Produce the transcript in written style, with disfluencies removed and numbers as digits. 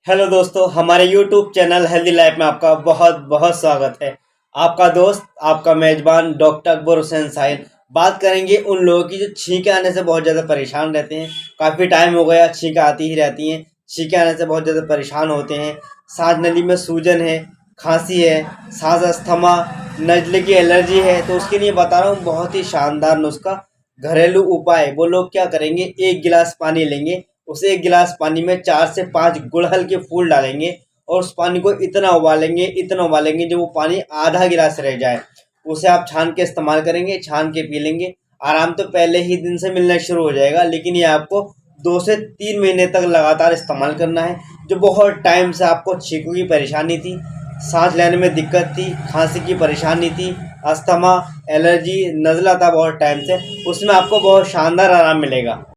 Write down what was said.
Hello दोस्तों, हमारे YouTube channel healthy life में आपका बहुत बहुत स्वागत है। आपका दोस्त, आपका मेजबान डॉक्टर अकबर हुसैन साहिल। बात करेंगे उन लोगों की जो छींकें आने से बहुत ज़्यादा परेशान रहते हैं। काफ़ी टाइम हो गया, छींकें आती ही रहती हैं। छींकें आने से बहुत ज़्यादा परेशान होते हैं। सांस नली में सूजन है, खांसी है, सांस अस्थमा, नज़ले की एलर्जी है। तो उसके लिए बता रहा हूँ बहुत ही शानदार नुस्खा, घरेलू उपाय। वो लोग क्या करेंगे, एक गिलास पानी लेंगे, उस एक गिलास पानी में 4 से 5 गुड़हल के फूल डालेंगे और उस पानी को इतना उबालेंगे जब वो पानी आधा गिलास रह जाए। उसे आप छान के इस्तेमाल करेंगे, छान के पी लेंगे। आराम तो पहले ही दिन से मिलना शुरू हो जाएगा, लेकिन ये आपको 2 से 3 महीने तक लगातार इस्तेमाल करना है। जो बहुत टाइम से आपको छींकों की परेशानी थी, सांस लेने में दिक्कत थी, खांसी की परेशानी थी, अस्थमा, एलर्जी, नज़ला था बहुत टाइम से, उसमें आपको बहुत शानदार आराम मिलेगा।